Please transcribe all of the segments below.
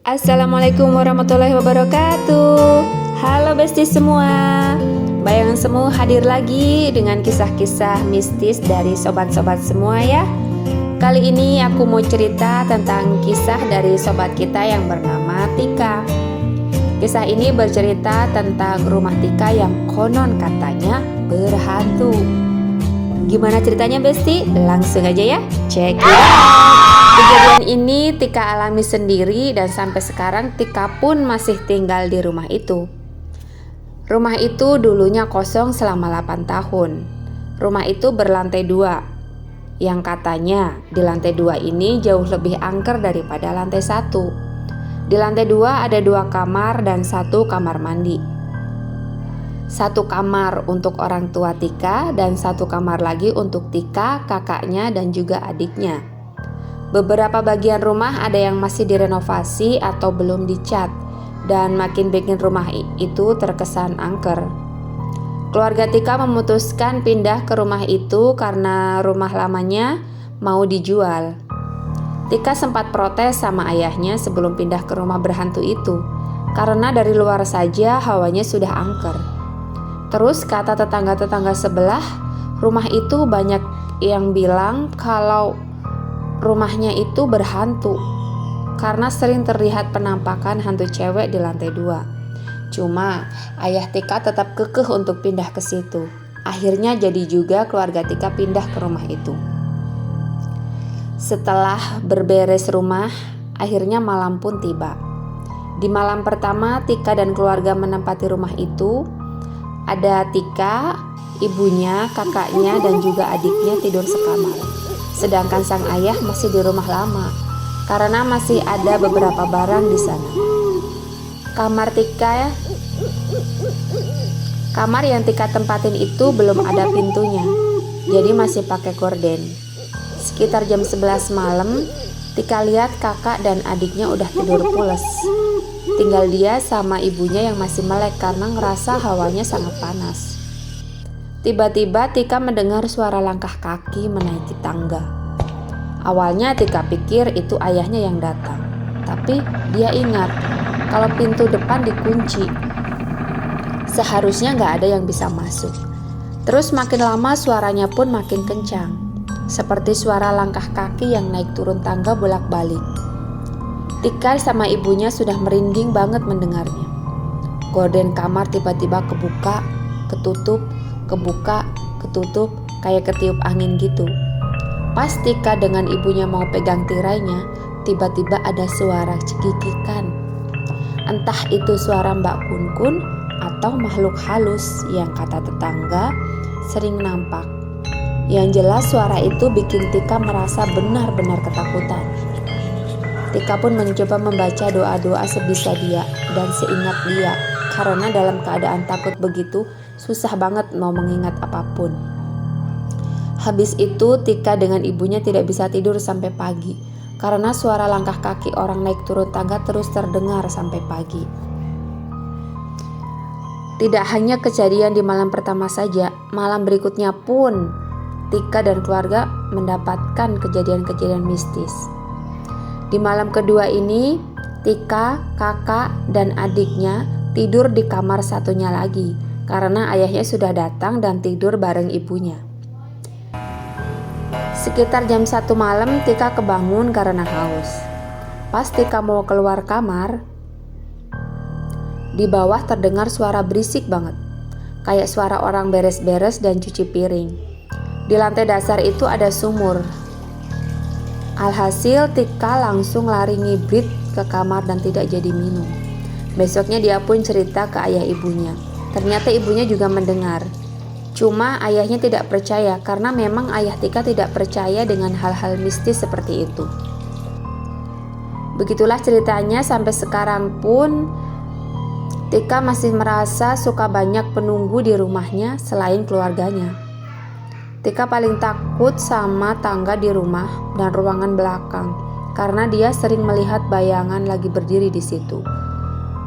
Assalamualaikum warahmatullahi wabarakatuh. Halo besti semua. Bayangan Semu hadir lagi dengan kisah-kisah mistis dari sobat-sobat semua ya. Kali ini aku mau cerita tentang kisah dari sobat kita yang bernama Tika. Kisah ini bercerita tentang rumah Tika yang konon katanya berhantu. Gimana ceritanya besti? Langsung aja ya, check it out. Kejadian ini Tika alami sendiri dan sampai sekarang Tika pun masih tinggal di rumah itu. Rumah itu dulunya kosong selama 8 tahun. Rumah itu berlantai 2. Yang katanya di lantai 2 ini jauh lebih angker daripada lantai 1. Di lantai 2 ada 2 kamar dan 1 kamar mandi. 1 kamar untuk orang tua Tika dan 1 kamar lagi untuk Tika, kakaknya dan juga adiknya. Beberapa bagian rumah ada yang masih direnovasi atau belum dicat dan makin bikin rumah itu terkesan angker. Keluarga Tika memutuskan pindah ke rumah itu karena rumah lamanya mau dijual. Tika sempat protes sama ayahnya sebelum pindah ke rumah berhantu itu karena dari luar saja hawanya sudah angker. Terus kata tetangga-tetangga sebelah, rumah itu banyak yang bilang kalau rumahnya itu berhantu karena sering terlihat penampakan hantu cewek di lantai 2. Cuma ayah Tika tetap kekeh untuk pindah ke situ. Akhirnya jadi juga keluarga Tika pindah ke rumah itu. Setelah berberes rumah, akhirnya malam pun tiba. Di malam pertama Tika dan keluarga menempati rumah itu. Ada Tika, ibunya, kakaknya dan juga adiknya tidur sekamar. Sedangkan sang ayah masih di rumah lama karena masih ada beberapa barang di sana. Kamar yang Tika tempatin itu belum ada pintunya, jadi masih pakai gorden. Sekitar jam 11 malam, Tika lihat kakak dan adiknya udah tidur pules. Tinggal dia sama ibunya yang masih melek karena ngerasa hawanya sangat panas. Tiba-tiba Tika mendengar suara langkah kaki menaiki tangga. Awalnya Tika pikir itu ayahnya yang datang, tapi dia ingat kalau pintu depan dikunci. Seharusnya gak ada yang bisa masuk. Terus makin lama suaranya pun makin kencang, seperti suara langkah kaki yang naik turun tangga bolak-balik. Tika sama ibunya sudah merinding banget mendengarnya. Gorden kamar tiba-tiba kebuka, ketutup, kebuka, ketutup, kayak ketiup angin gitu. Pas Tika dengan ibunya mau pegang tirainya, tiba-tiba ada suara cekikikan. Entah itu suara Mbak Kun-kun atau makhluk halus yang kata tetangga sering nampak. Yang jelas suara itu bikin Tika merasa benar-benar ketakutan. Tika pun mencoba membaca doa-doa sebisa dia dan seingat dia, karena dalam keadaan takut begitu susah banget mau mengingat apapun. Habis itu Tika dengan ibunya tidak bisa tidur sampai pagi karena suara langkah kaki orang naik turun tangga terus terdengar sampai pagi. Tidak hanya kejadian di malam pertama saja, malam berikutnya pun Tika dan keluarga mendapatkan kejadian-kejadian mistis. Di malam kedua ini, Tika, kakak, dan adiknya tidur di kamar satunya lagi karena ayahnya sudah datang dan tidur bareng ibunya. Sekitar jam 1 malam Tika kebangun karena haus. Pas Tika mau keluar kamar, di bawah terdengar suara berisik banget, kayak suara orang beres-beres dan cuci piring. Di lantai dasar itu ada sumur. Alhasil Tika langsung lari ngibrit ke kamar dan tidak jadi minum. Besoknya dia pun cerita ke ayah ibunya. Ternyata ibunya juga mendengar. Cuma ayahnya tidak percaya karena memang ayah Tika tidak percaya dengan hal-hal mistis seperti itu. Begitulah ceritanya sampai sekarang pun Tika masih merasa suka banyak penunggu di rumahnya selain keluarganya. Tika paling takut sama tangga di rumah dan ruangan belakang karena dia sering melihat bayangan lagi berdiri di situ.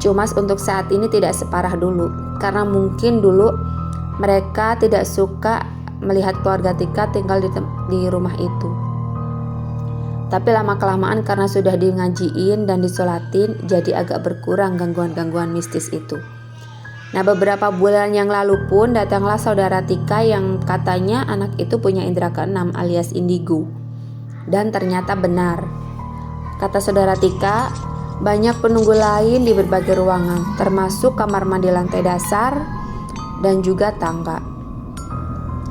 Cuma untuk saat ini tidak separah dulu karena mungkin dulu mereka tidak suka melihat keluarga Tika tinggal di rumah itu. Tapi lama-kelamaan karena sudah di ngajiin dan disolatin, jadi agak berkurang gangguan-gangguan mistis itu. Nah, beberapa bulan yang lalu pun datanglah saudara Tika yang katanya anak itu punya indera keenam alias indigo. Dan ternyata benar. Kata saudara Tika, banyak penunggu lain di berbagai ruangan, termasuk kamar mandi lantai dasar dan juga tangga.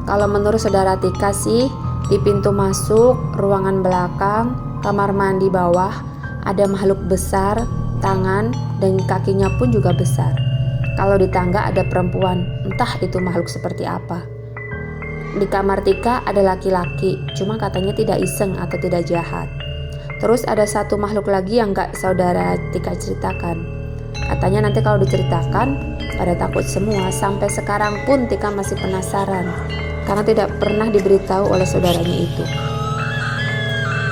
Kalau menurut saudara Tika sih, di pintu masuk, ruangan belakang, kamar mandi bawah, ada makhluk besar, tangan dan kakinya pun juga besar. Kalau di tangga ada perempuan, entah itu makhluk seperti apa. Di kamar Tika ada laki-laki, cuma katanya tidak iseng atau tidak jahat. Terus ada satu makhluk lagi yang gak saudara Tika ceritakan. Katanya nanti kalau diceritakan, pada takut semua. Sampai sekarang pun Tika masih penasaran, karena tidak pernah diberitahu oleh saudaranya itu.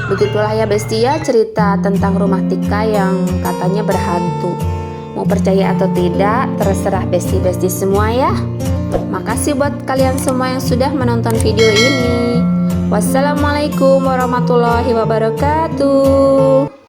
Begitulah ya bestia, cerita tentang rumah Tika yang katanya berhantu. Mau percaya atau tidak, terserah besti-besti semua ya. Makasih buat kalian semua yang sudah menonton video ini. Wassalamualaikum warahmatullahi wabarakatuh.